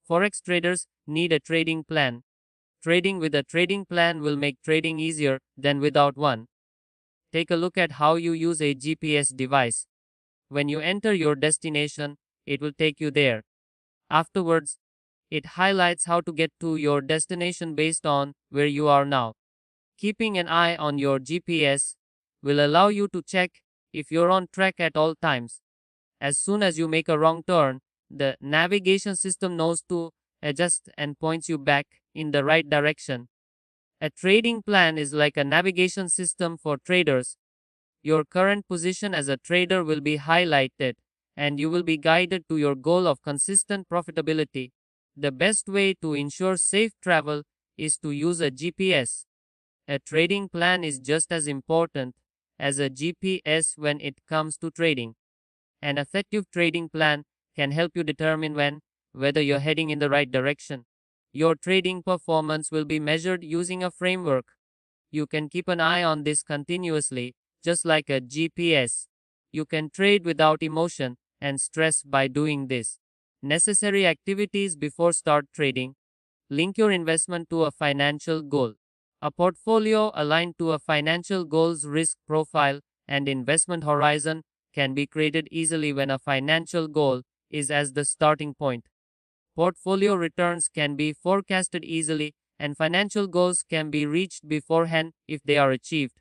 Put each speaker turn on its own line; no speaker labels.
Forex traders need a trading plan. Trading with a trading plan will make trading easier than without one. Take a look at how you use a GPS device. When you enter your destination, it will take you there. Afterwards, it highlights how to get to your destination based on where you are now. Keeping an eye on your GPS will allow you to check if you're on track at all times. As soon as you make a wrong turn, the navigation system knows to adjust and points you back in the right direction. A trading plan is like a navigation system for traders. Your current position as a trader will be highlighted, and you will be guided to your goal of consistent profitability. The best way to ensure safe travel is to use a GPS. A trading plan is just as important as a GPS when it comes to trading. An effective trading plan can help you determine whether you're heading in the right direction. Your trading performance will be measured using a framework. You can keep an eye on this continuously, just like a GPS. You can trade without emotion and stress by doing this. Necessary activities before start trading. Link your investment to a financial goal. A portfolio aligned to a financial goal's risk profile and investment horizon can be created easily when a financial goal is as the starting point. Portfolio returns can be forecasted easily, and financial goals can be reached beforehand if they are achieved.